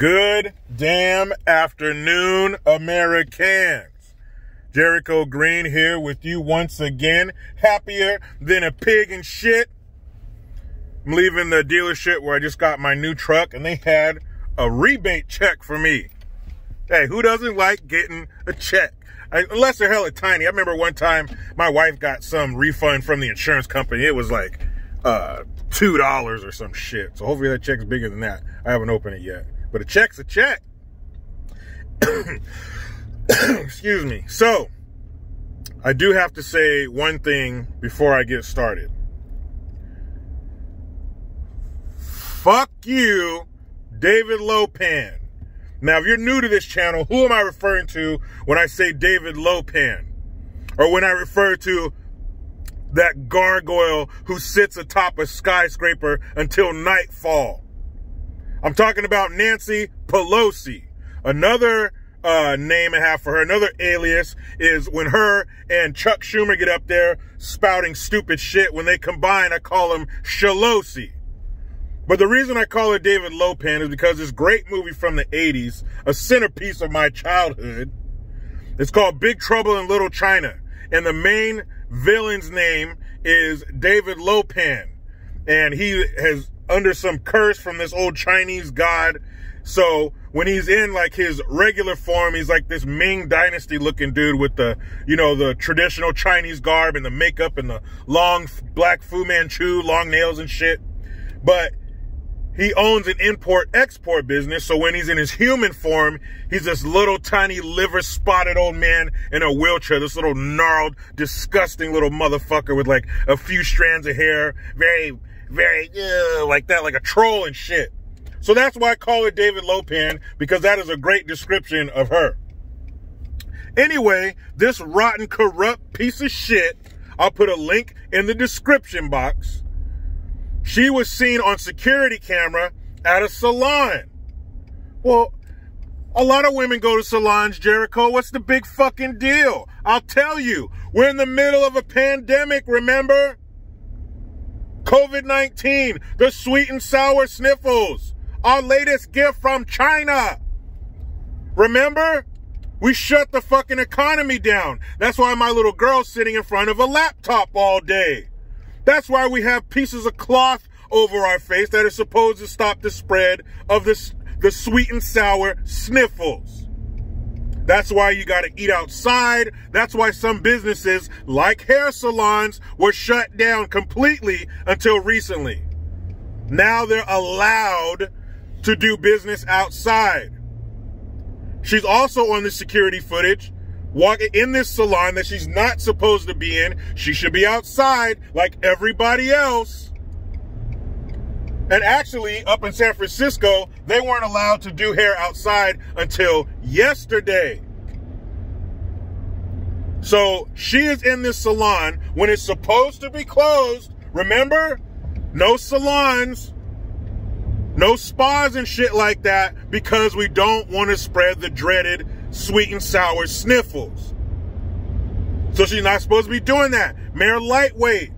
Good damn afternoon, Americans. Jericho Green here with you once again. Happier than a pig in shit. I'm leaving the dealership where I just got my new truck and they had a rebate check for me. Hey, who doesn't like getting a check? Unless they're hella tiny. I remember one time my wife got some refund from the insurance company. It was like $2 or some shit. So hopefully that check's bigger than that. I haven't opened it yet. But a check's a check. Excuse me. So, I do have to say one thing before I get started. Fuck you, David Lopan. Now, if you're new to this channel, who am I referring to when I say David Lopan? Or when I refer to that gargoyle who sits atop a skyscraper until nightfall? I'm talking about Nancy Pelosi. Another name I have for her, another alias, is when her and Chuck Schumer get up there spouting stupid shit. When they combine, I call them Shalosi. But the reason I call her David Lopan is because this great movie from the 80s, a centerpiece of my childhood, it's called Big Trouble in Little China. And the main villain's name is David Lopan. And he has under some curse from this old Chinese god. So when he's in like his regular form, he's like this Ming Dynasty looking dude with the, you know, the traditional Chinese garb and the makeup and the long black Fu Manchu, long nails and shit. But he owns an import-export business. So when he's in his human form, he's this little tiny liver-spotted old man in a wheelchair. This little gnarled, disgusting little motherfucker with like a few strands of hair. Very like that, like a troll and shit. So that's why I call her David Lopan, because that is a great description of her. Anyway, this rotten, corrupt piece of shit, I'll put a link in the description box. She was seen on security camera at a salon. Well, a lot of women go to salons, Jericho. What's the big fucking deal? I'll tell you. We're in the middle of a pandemic, remember? COVID-19, the sweet and sour sniffles, our latest gift from China. Remember? We shut the fucking economy down. That's why my little girl's sitting in front of a laptop all day. That's why we have pieces of cloth over our face that are supposed to stop the spread of the sweet and sour sniffles. That's why you got to eat outside. That's why some businesses, like hair salons, were shut down completely until recently. Now they're allowed to do business outside. She's also on the security footage, walking in this salon that she's not supposed to be in. She should be outside like everybody else. And actually, up in San Francisco, they weren't allowed to do hair outside until yesterday. So she is in this salon when it's supposed to be closed. Remember? No salons, no spas and shit like that, because we don't want to spread the dreaded sweet and sour sniffles. So she's not supposed to be doing that. Mayor Lightweight,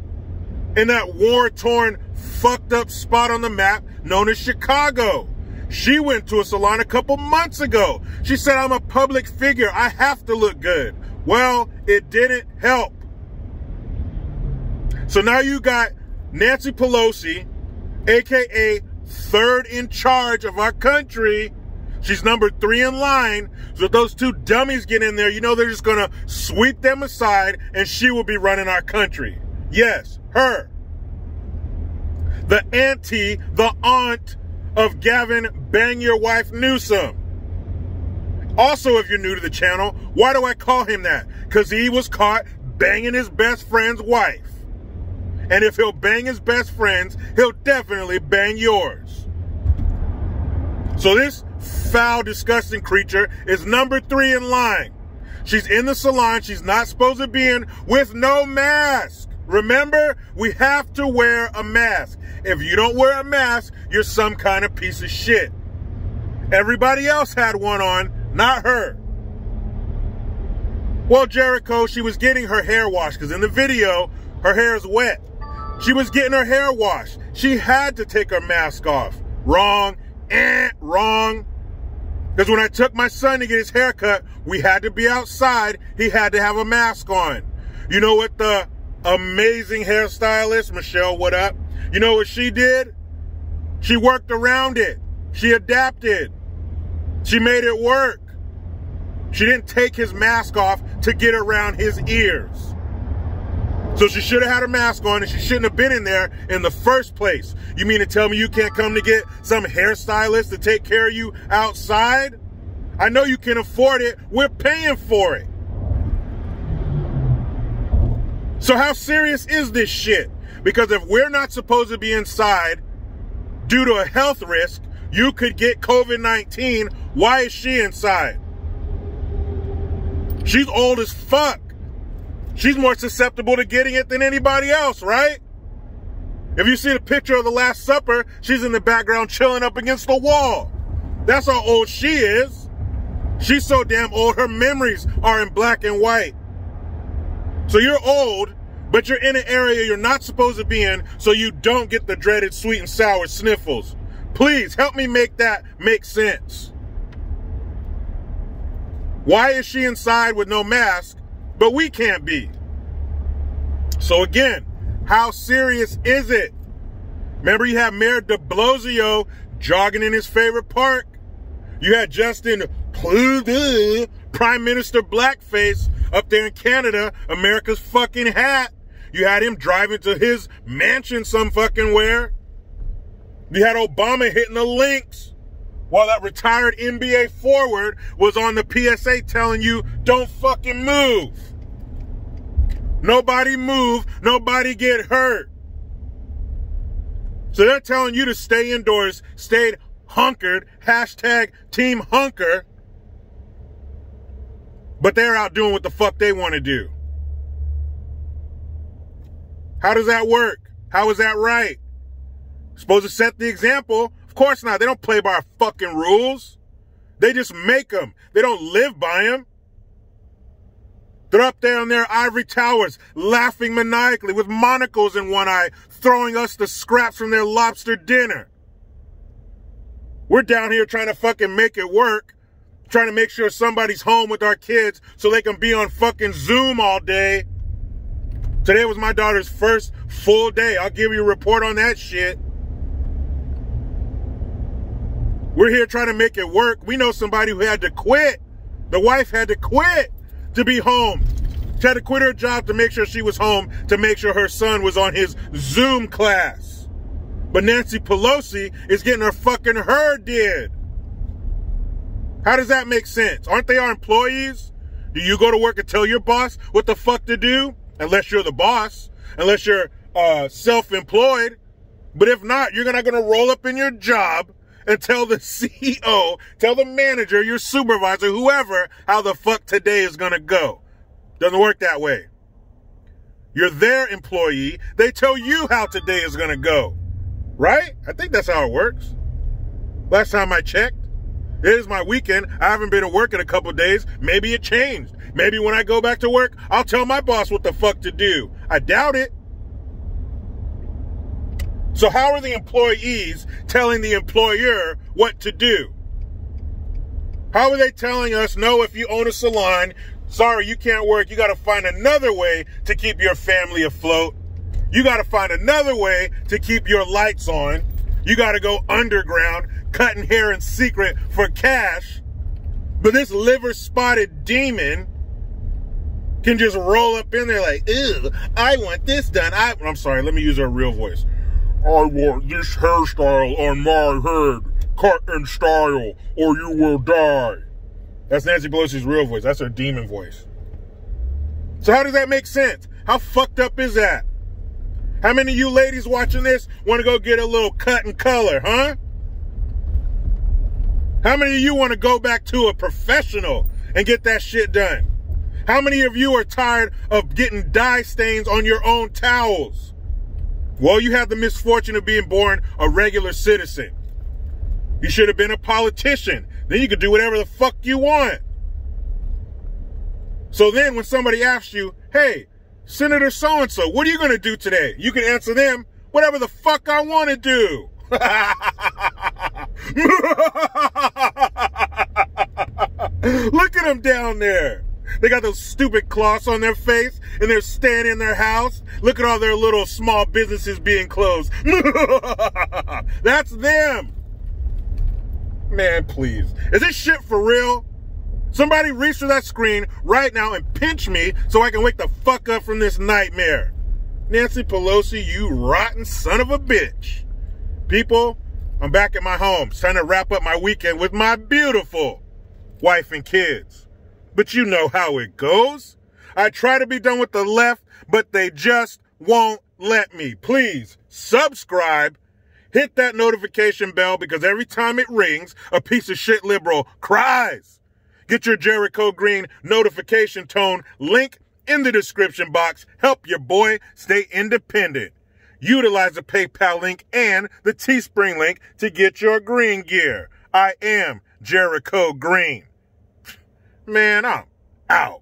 in that war-torn, fucked up spot on the map known as Chicago. She went to a salon a couple months ago. She said, I'm a public figure. I have to look good. Well, it didn't help. So now you got Nancy Pelosi, aka third in charge of our country. She's number 3 in line. So if those two dummies get in there, you know they're just going to sweep them aside and she will be running our country. Yes, her. The auntie, the aunt of Gavin Bang Your Wife Newsom. Also, if you're new to the channel, why do I call him that? Because he was caught banging his best friend's wife. And if he'll bang his best friend's, he'll definitely bang yours. So this foul, disgusting creature is number 3 in line. She's in the salon she's not supposed to be in with no mask. Remember, we have to wear a mask. If you don't wear a mask, you're some kind of piece of shit. Everybody else had one on, not her. Well, Jericho, she was getting her hair washed because in the video, her hair is wet. She was getting her hair washed. She had to take her mask off. Wrong. Wrong. Because when I took my son to get his haircut, we had to be outside. He had to have a mask on. You know what the amazing hairstylist, Michelle, what up? You know what she did? She worked around it. She adapted. She made it work. She didn't take his mask off to get around his ears. So she should have had her mask on and she shouldn't have been in there in the first place. You mean to tell me you can't come to get some hairstylist to take care of you outside? I know you can afford it. We're paying for it. So how serious is this shit? Because if we're not supposed to be inside due to a health risk, you could get COVID-19. Why is she inside? She's old as fuck. She's more susceptible to getting it than anybody else, right? If you see the picture of the Last Supper, she's in the background chilling up against the wall. That's how old she is. She's so damn old, her memories are in black and white. So you're old, but you're in an area you're not supposed to be in, so you don't get the dreaded sweet and sour sniffles. Please help me make that make sense. Why is she inside with no mask, but we can't be? So again, how serious is it? Remember, you had Mayor de Blasio jogging in his favorite park. You had Justin Trudeau, Prime Minister Blackface, up there in Canada, America's fucking hat. You had him driving to his mansion some fucking where. You had Obama hitting the links while that retired NBA forward was on the PSA telling you, don't fucking move. Nobody move, nobody get hurt. So they're telling you to stay indoors, stay hunkered, hashtag Team Hunker. But they're out doing what the fuck they want to do. How does that work? How is that right? Supposed to set the example? Of course not. They don't play by our fucking rules. They just make them. They don't live by them. They're up there on their ivory towers, laughing maniacally with monocles in one eye, throwing us the scraps from their lobster dinner. We're down here trying to fucking make it work, trying to make sure somebody's home with our kids so they can be on fucking Zoom all day. Today was my daughter's first full day. I'll give you a report on that shit. We're here trying to make it work. We know somebody who had to quit. The wife had to quit to be home. She had to quit her job to make sure she was home, to make sure her son was on his Zoom class. But Nancy Pelosi is getting her fucking herd did. How does that make sense? Aren't they our employees? Do you go to work and tell your boss what the fuck to do? Unless you're the boss. Unless you're self-employed. But if not, you're not going to roll up in your job and tell the CEO, tell the manager, your supervisor, whoever, how the fuck today is going to go. Doesn't work that way. You're their employee. They tell you how today is going to go. Right? I think that's how it works. Last time I checked. It is my weekend. I haven't been to work in a couple of days. Maybe it changed. Maybe when I go back to work, I'll tell my boss what the fuck to do. I doubt it. So how are the employees telling the employer what to do? How are they telling us, no, if you own a salon, sorry, you can't work. You got to find another way to keep your family afloat. You got to find another way to keep your lights on. You got to go underground, cutting hair in secret for cash. But this liver-spotted demon can just roll up in there like, ew, I want this done. I'm sorry, let me use her real voice. I want this hairstyle on my head, cut in style, or you will die. That's Nancy Pelosi's real voice. That's her demon voice. So how does that make sense? How fucked up is that? How many of you ladies watching this want to go get a little cut and color, huh? How many of you want to go back to a professional and get that shit done? How many of you are tired of getting dye stains on your own towels? Well, you have the misfortune of being born a regular citizen. You should have been a politician. Then you could do whatever the fuck you want. So then when somebody asks you, hey, Senator so-and-so, what are you going to do today? You can answer them, whatever the fuck I want to do. Look at them down there. They got those stupid cloths on their face, and they're staying in their house. Look at all their little small businesses being closed. That's them. Man, please. Is this shit for real? Somebody reach for that screen right now and pinch me so I can wake the fuck up from this nightmare. Nancy Pelosi, you rotten son of a bitch. People, I'm back at my home. It's time to wrap up my weekend with my beautiful wife and kids. But you know how it goes. I try to be done with the left, but they just won't let me. Please subscribe. Hit that notification bell because every time it rings, a piece of shit liberal cries. Get your Jericho Green notification tone link in the description box. Help your boy stay independent. Utilize the PayPal link and the Teespring link to get your green gear. I am Jericho Green. Man, I'm out.